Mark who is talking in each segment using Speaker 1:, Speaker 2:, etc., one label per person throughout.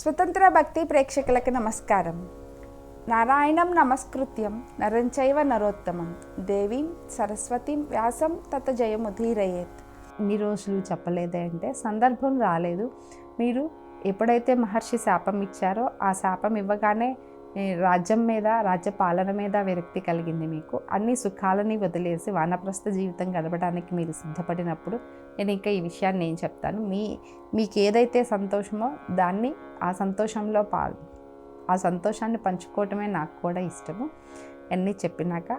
Speaker 1: స్వతంత్ర భక్తి ప్రేక్షకులకి నమస్కారం. నారాయణం నమస్కృత్యం నరం చైవ నరోత్తమం దేవీం సరస్వతీం వ్యాసం తత జయముదీరయేత్. ఇన్ని రోజులు చెప్పలేదే అంటే సందర్భం రాలేదు. మీరు ఎప్పుడైతే మహర్షి శాపం ఇచ్చారో ఆ శాపం ఇవ్వగానే రాజ్యం మీద, రాజ్య పాలన మీద విరక్తి కలిగింది. మీకు అన్ని సుఖాలని వదిలేసి వానప్రస్థ జీవితం గడపడానికి మీరు సిద్ధపడినప్పుడు నేను ఇంకా ఈ విషయాన్ని నేను చెప్తాను. మీకు ఏదైతే సంతోషమో దాన్ని ఆ సంతోషంలో ఆ సంతోషాన్ని పంచుకోవటమే నాకు కూడా ఇష్టము. అన్నీ చెప్పినాక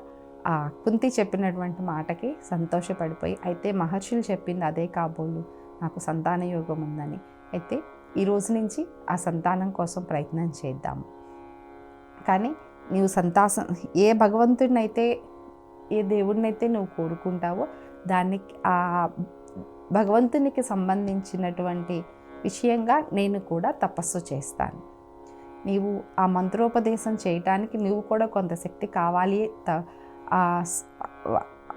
Speaker 1: ఆ కుంతి చెప్పినటువంటి మాటకి సంతోషపడిపోయి, అయితే మహర్షులు చెప్పింది అదే కాబోలు, నాకు సంతాన యోగం ఉందని, అయితే ఈ రోజు నుంచి ఆ సంతానం కోసం ప్రయత్నం చేద్దాము. కానీ నీవు ఏ భగవంతుడినైతే, ఏ దేవుడినైతే నువ్వు కోరుకుంటావో దానికి ఆ భగవంతునికి సంబంధించినటువంటి విషయంగా నేను కూడా తపస్సు చేస్తాను. నీవు ఆ మంత్రోపదేశం చేయటానికి నువ్వు కూడా కొంత శక్తి కావాలి,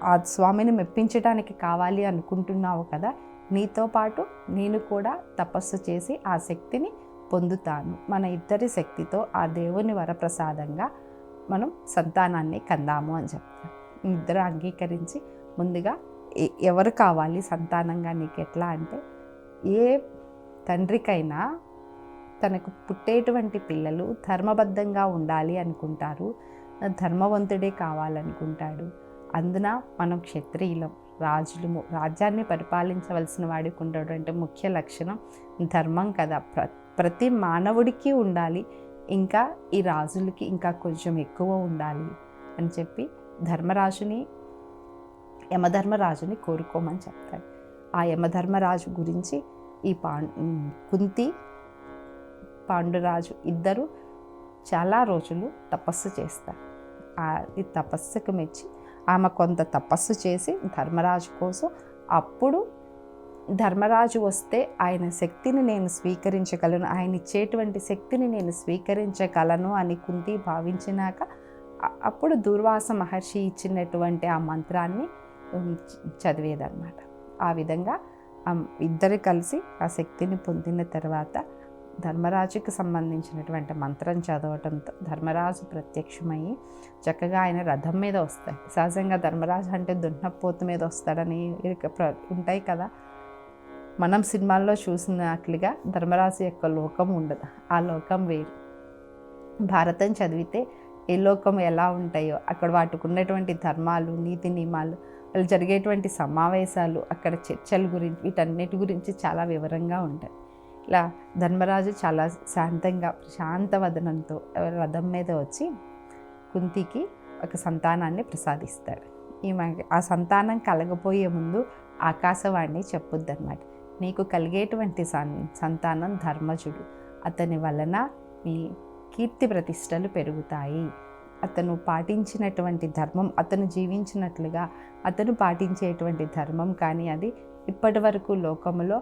Speaker 1: ఆ స్వామిని మెప్పించడానికి కావాలి అనుకుంటున్నావు కదా, నీతో పాటు నేను కూడా తపస్సు చేసి ఆ శక్తిని పొందుతాను. మన ఇద్దరి శక్తితో ఆ దేవుని వరప్రసాదంగా మనం సంతానాన్ని కందాము అని చెప్తాను. ఇద్దరు అంగీకరించి ముందుగా ఎవరు కావాలి సంతానంగా నీకు ఎట్లా అంటే, ఏ తండ్రికైనా తనకు పుట్టేటువంటి పిల్లలు ధర్మబద్ధంగా ఉండాలి అనుకుంటారు, ధర్మవంతుడే కావాలనుకుంటాడు. అందున మనం క్షత్రియులం, రాజులము, రాజ్యాన్ని పరిపాలించవలసిన వాడికి ఉండేటువంటి ముఖ్య లక్షణం ధర్మం కదా. ప్రతి మానవుడికి ఉండాలి, ఇంకా ఈ రాజులకి ఇంకా కొంచెం ఎక్కువ ఉండాలి అని చెప్పి యమధర్మరాజుని కోరుకోమని చెప్తాడు. ఆ యమధర్మరాజు గురించి ఈ కుంతి, పాండురాజు ఇద్దరు చాలా రోజులు తపస్సు చేస్తారు. ఈ తపస్సుకు మెచ్చి ఆమె కొంత తపస్సు చేసి ధర్మరాజు కోసం, అప్పుడు ధర్మరాజు వస్తే ఆయన శక్తిని నేను స్వీకరించగలను, ఆయన ఇచ్చేటువంటి శక్తిని నేను స్వీకరించగలను అని కుంతి భావించినాక అప్పుడు దుర్వాస మహర్షి ఇచ్చినటువంటి ఆ మంత్రాన్ని చదివేదన్నమాట. ఆ విధంగా ఇద్దరు కలిసి ఆ శక్తిని పొందిన తర్వాత ధర్మరాజుకి సంబంధించినటువంటి మంత్రం చదవటంతో ధర్మరాజు ప్రత్యక్షమయ్యి చక్కగా ఆయన రథం మీద వస్తాడు. సహజంగా ధర్మరాజు అంటే దున్నపోతు మీద వస్తాడని ఉంటాయి కదా. మనం సినిమాల్లో చూసినట్లుగా ధర్మరాజు యొక్క లోకం ఉండదు, ఆ లోకం వేరు. భారతం చదివితే ఏ లోకం ఎలా ఉంటాయో అక్కడ వాటికి ఉన్నటువంటి ధర్మాలు, నీతి నియమాలు, వాళ్ళు జరిగేటువంటి సమావేశాలు, అక్కడ చర్చల గురించి, వీటన్నిటి గురించి చాలా వివరంగా ఉంటాయి. ఇలా ధర్మరాజు చాలా శాంతంగా ప్రశాంత వదనంతో రథం మీద వచ్చి కుంతికి ఒక సంతానాన్ని ప్రసాదిస్తాడు. ఆ సంతానం కలగపోయే ముందు ఆకాశవాణి చెప్పుద్ది అన్నమాట, నీకు కలిగేటువంటి సంతానం ధర్మజుడు, అతని వలన మీ కీర్తి ప్రతిష్టలు పెరుగుతాయి. అతను పాటించినటువంటి ధర్మం, అతను జీవించినట్లుగా అతను పాటించేటువంటి ధర్మం కానీ అది ఇప్పటి వరకు లోకములో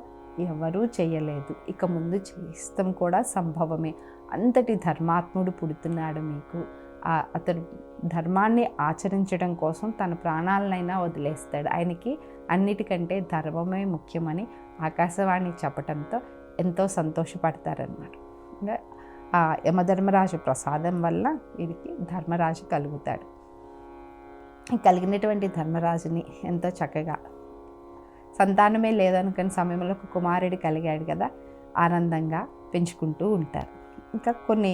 Speaker 1: ఎవరూ చేయలేదు, ఇక ముందు చేస్తాం కూడా సంభవమే. అంతటి ధర్మాత్ముడు పుడుతున్నాడు మీకు. అతడు ధర్మాన్ని ఆచరించడం కోసం తన ప్రాణాలనైనా వదిలేస్తాడు. ఆయనకి అన్నిటికంటే ధర్మమే ముఖ్యమని ఆకాశవాణి చెప్పడంతో ఎంతో సంతోషపడతారన్నమాట. ఆ యమధర్మరాజు ప్రసాదం వల్ల వీరికి ధర్మరాజు కలుగుతాడు. కలిగినటువంటి ధర్మరాజుని ఎంతో చక్కగా, సంతానమే లేదనుకున్న సమయంలో ఒక కుమారుడు కలిగాడు కదా, ఆనందంగా పెంచుకుంటూ ఉంటారు. ఇంకా కొన్ని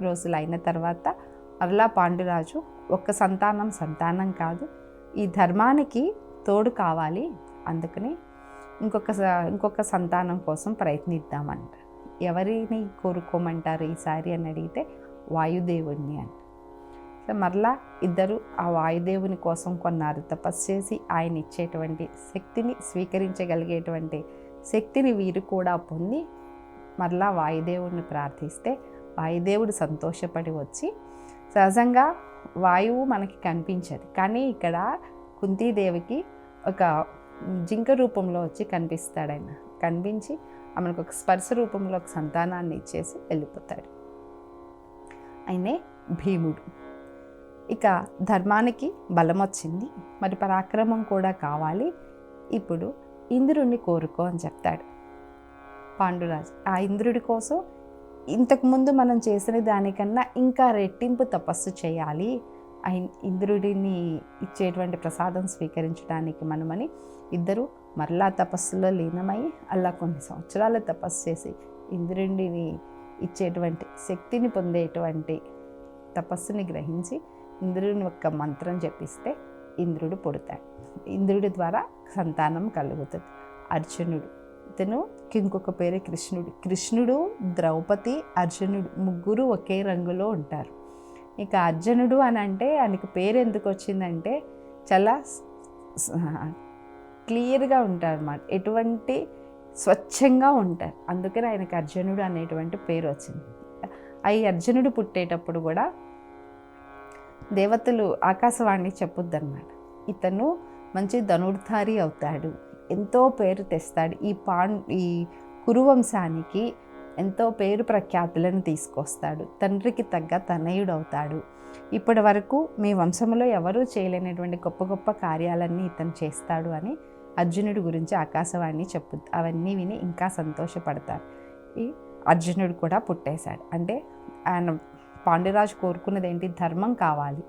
Speaker 1: రోజులు అయిన తర్వాత మరలా పాండురాజు ఒక్క సంతానం కాదు, ఈ ధర్మానికి తోడు కావాలి, అందుకని ఇంకొక సంతానం కోసం ప్రయత్నిద్దామంట. ఎవరిని కోరుకోమంటారు ఈసారి అని అడిగితే వాయుదేవుణ్ణి అని. సో మరలా ఇద్దరు ఆ వాయుదేవుని కోసం కొన్నారు, తపస్సు చేసి ఆయన ఇచ్చేటువంటి శక్తిని స్వీకరించగలిగేటువంటి శక్తిని వీరు కూడా పొంది మరలా వాయుదేవుడిని ప్రార్థిస్తే వాయుదేవుడు సంతోషపడి వచ్చి, సహజంగా వాయువు మనకి కనిపించదు కానీ ఇక్కడ కుంతీదేవికి ఒక జింక రూపంలో వచ్చి కనిపిస్తాడు. ఆయన కనిపించి ఆమెకు ఒక స్పర్శ రూపంలో ఒక సంతానాన్ని ఇచ్చేసి వెళ్ళిపోతాడు. ఆయనే భీముడు. ఇక ధర్మానికి బలం వచ్చింది, మరి పరాక్రమం కూడా కావాలి, ఇప్పుడు ఇంద్రుణ్ణి కోరుకో అని చెప్తాడు పాండురాజు. ఆ ఇంద్రుడి కోసం ఇంతకుముందు మనం చేసిన దానికన్నా ఇంకా రెట్టింపు తపస్సు చేయాలి, ఇంద్రుడిని ఇచ్చేటువంటి ప్రసాదం స్వీకరించడానికి మనమని ఇద్దరు మరలా తపస్సులో లీనమై అలా కొన్ని సంవత్సరాలు తపస్సు చేసి ఇంద్రుడిని ఇచ్చేటువంటి శక్తిని పొందేటువంటి తపస్సుని గ్రహించి ఇంద్రుని యొక్క మంత్రం జపిస్తే ఇంద్రుడు పుడతాడు. ఇంద్రుడి ద్వారా సంతానం కలుగుతుంది. అర్జునుడు, ఇతను ఇంకొక పేరు కృష్ణుడు. కృష్ణుడు, ద్రౌపది, అర్జునుడు ముగ్గురు ఒకే రంగులో ఉంటారు. ఇక అర్జునుడు అని అంటే ఆయనకు పేరు ఎందుకు వచ్చిందంటే చాలా క్లియర్గా ఉంటారు అన్నమాట, ఎటువంటి స్వచ్ఛంగా ఉంటారు, అందుకని ఆయనకు అర్జునుడు అనేటువంటి పేరు వచ్చింది. ఈ అర్జునుడు పుట్టేటప్పుడు కూడా దేవతలు ఆకాశవాణి చెప్పొద్దన్నమాట, ఇతను మంచి ధనుర్ధారి అవుతాడు, ఎంతో పేరు తెస్తాడు, ఈ కురువంశానికి ఎంతో పేరు ప్రఖ్యాతులను తీసుకొస్తాడు, తండ్రికి తగ్గ తనయుడు అవుతాడు, ఇప్పటి వరకు మీ వంశంలో ఎవరూ చేయలేనటువంటి గొప్ప గొప్ప కార్యాలన్నీ ఇతను చేస్తాడు అని అర్జునుడి గురించి ఆకాశవాణి చెప్పుద్ది. అవన్నీ విని ఇంకా సంతోషపడతారు. ఈ అర్జునుడు కూడా పుట్టేశాడు. అంటే ఆయన పాండురాజు కోరుకున్నది ఏంటి? ధర్మం కావాలి.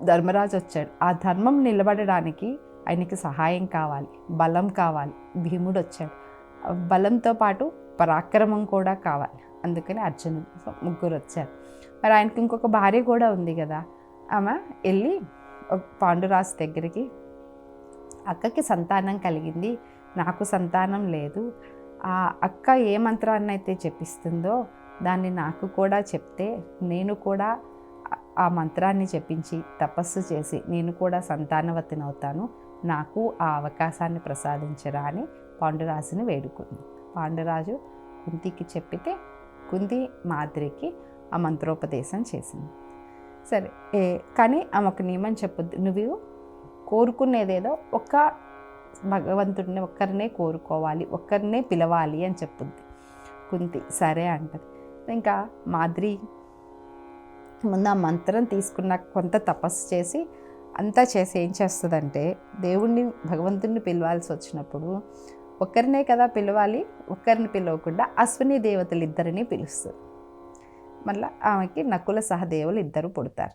Speaker 1: ధర్మరాజు వచ్చాడు, ఆ ధర్మం నిలబడడానికి ఆయనకి సహాయం కావాలి, బలం కావాలి. భీముడు వచ్చాడు, బలంతో పాటు పరాక్రమం కూడా కావాలి, అందుకని అర్జునుడు. ముగ్గురు వచ్చారు. మరి ఆయనకి ఇంకొక భార్య కూడా ఉంది కదా, ఆమె వెళ్ళి పాండురాజు దగ్గరికి, అక్కకి సంతానం కలిగింది, నాకు సంతానం లేదు, ఆ అక్క ఏ మంత్రాన్ని అయితే చెప్పిస్తుందో దాన్ని నాకు కూడా చెప్తే నేను కూడా ఆ మంత్రాన్ని చెప్పించి తపస్సు చేసి నేను కూడా సంతానవతిని అవుతాను, నాకు ఆ అవకాశాన్ని ప్రసాదించరా అని పాండురాజుని వేడుకుంది. పాండురాజు కుంతికి చెప్పితే కుంతి మాద్రికి ఆ మంత్రోపదేశం చేసింది. సరే, కానీ ఆమె ఒక నియమం చెప్పొద్దు, నువ్వు కోరుకునేదేదో ఒక్క భగవంతుడిని ఒక్కరినే కోరుకోవాలి, ఒక్కరినే పిలవాలి అని చెప్పుద్ది కుంతి. సరే అంటది. ఇంకా మాద్రి ముందు ఆ మంత్రం తీసుకున్న కొంత తపస్సు చేసి అంతా చేసి ఏం చేస్తుందంటే, దేవుణ్ణి భగవంతుడిని పిలవాల్సి వచ్చినప్పుడు ఒక్కరినే కదా పిలవాలి, ఒక్కరిని పిలవకుండా అశ్విని దేవతలు ఇద్దరిని పిలుస్తుంది. మళ్ళీ ఆమెకి నకుల సహదేవులు ఇద్దరు పుడతారు.